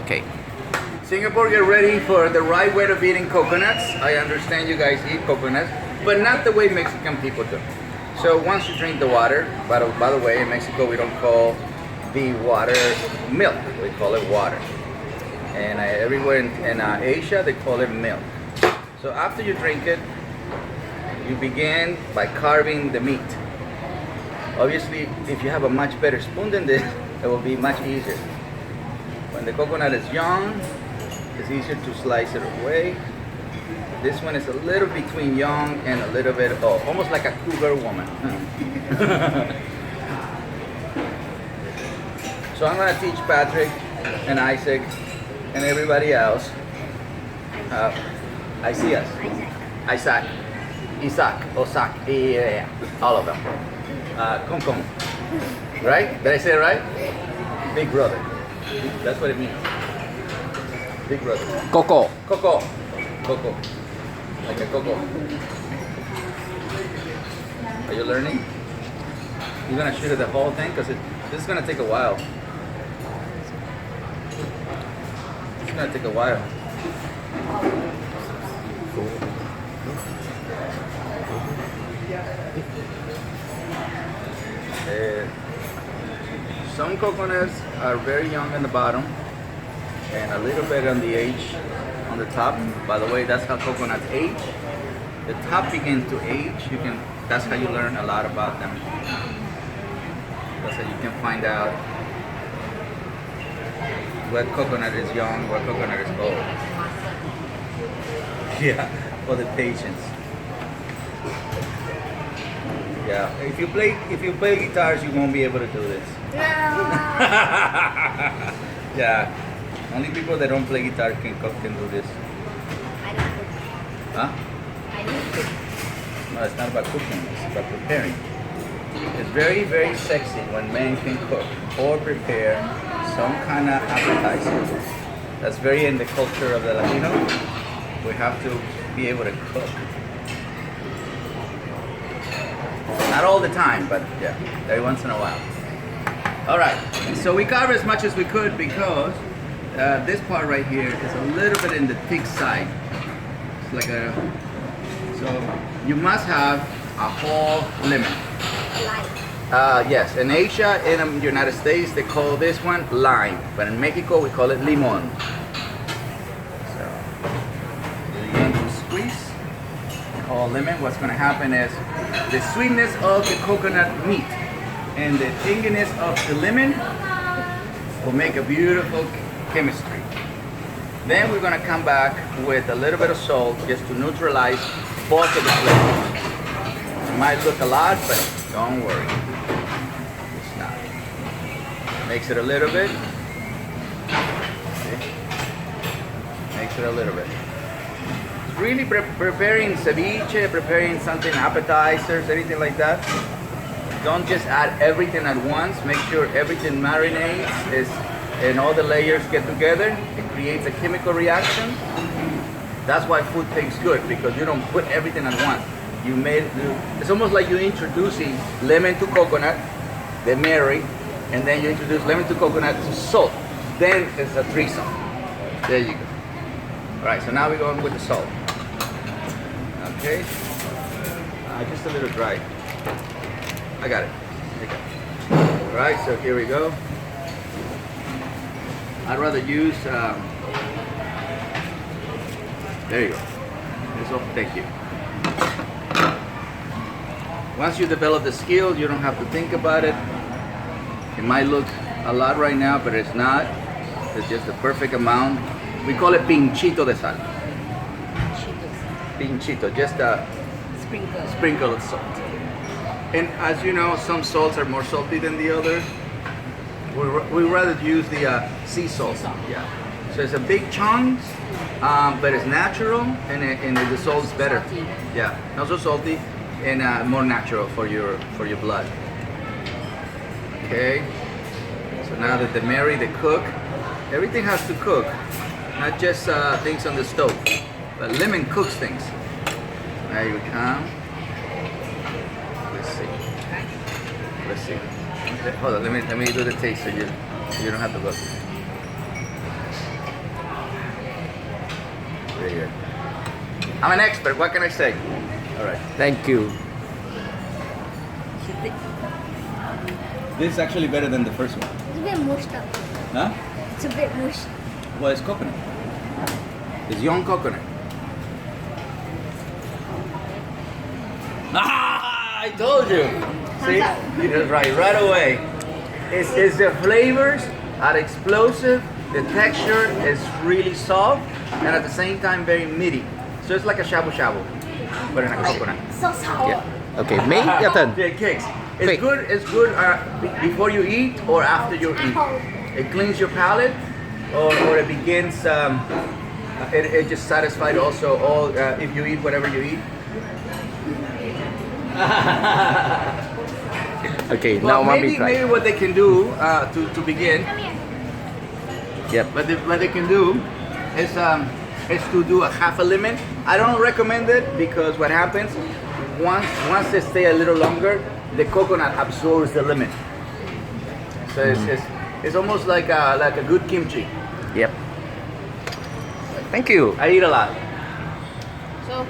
Okay. Singapore, get ready for the right way of eating coconuts. I understand you guys eat coconuts, but not the way Mexican people do. So once you drink the water, by the way, in Mexico we don't call the water milk, we call it water. And everywhere in Asia they call it milk. So after you drink it, you begin by carving the meat. Obviously, if you have a much better spoon than this, it will be much easier. When the coconut is young, it's easier to slice it away. This one is a little between young and a little bit, almost like a cougar woman. So I'm going to teach Patrick and Isaac and everybody else. Isaiah, Isaac, Osak, yeah, all of them. Kong. Right? Did I say it right? Big brother. That's what it means. Big brother. Coco. Coco. Like a coco. Are you learning? You're gonna shoot at the whole thing? Because this is gonna take a while. It's gonna take a while. Some coconuts are very young in the bottom and a little bit on the edge on the top. By the way, that's how coconuts age. The top begins to age. That's how you learn a lot about them. That's how you can find out what coconut is young, what coconut is old. Yeah, for the patience. Yeah, if you play guitars, you won't be able to do this. Yeah, only people that don't play guitar can do this. I don't cook. Huh? I don't cook. No, it's not about cooking, it's about preparing. It's very, very sexy when men can cook or prepare some kind of appetizer. That's very in the culture of the Latino. We have to be able to cook. Not all the time, but yeah, every once in a while. All right, so we carve as much as we could because this part right here is a little bit in the thick side. It's like so you must have a whole lemon. Yes, in Asia, in the United States, they call this one lime, but in Mexico we call it limon. So you begin to squeeze the whole lemon. What's going to happen is the sweetness of the coconut meat and the tanginess of the lemon will make a beautiful chemistry. Then we're going to come back with a little bit of salt just to neutralize both of the flavors. It might look a lot, but don't worry. It's not. Makes it a little bit. See? Makes it a little bit. Really preparing ceviche, preparing something, appetizers, anything like that. Don't just add everything at once. Make sure everything marinates and all the layers get together. It creates a chemical reaction. That's why food tastes good, because you don't put everything at once. It's almost like you're introducing lemon to coconut, they marry, and then you introduce lemon to coconut to salt. Then it's a threesome. There you go. All right, so now we're going with the salt. Okay, just a little dry. I got it. All right, so here we go. I'd rather use, there you go. Thank you. Once you develop the skill, you don't have to think about it. It might look a lot right now, but it's not. It's just the perfect amount. We call it pinchito de sal. Pinchito, just a sprinkle of salt. And as you know, some salts are more salty than the others. We rather use the sea salt. Yeah. So it's a big chunks, but it's natural, and the salt's better. Yeah, not so salty, and more natural for your blood. Okay. So now that they marry, they cook. Everything has to cook, not just things on the stove. But lemon cooks things. There you come. Let's see. Hold on, let me do the taste so you don't have to look. right here. I'm an expert. What can I say? All right. Thank you. This is actually better than the first one. It's a bit mushed up. Huh? It's a bit mushed. Well, it's coconut. It's young coconut. Ah, I told you. See, that's right away. It's the flavors are explosive. The texture is really soft, and at the same time very meaty. So it's like a shabu shabu, but in a coconut. So sour. Yeah. Okay, May, your turn. Yeah, cakes. It's Quick. good. It's good before you eat or after you eat. It cleans your palate, or it begins. It just satisfies also all if you eat whatever you eat. Okay, Well, now mommy maybe try. what they can do to begin, Come here. Yep. what they can do is to do a half a lemon. I don't recommend it because what happens once they stay a little longer, the coconut absorbs the lemon. So it's almost like a good kimchi. Yep. Thank you. I eat a lot. So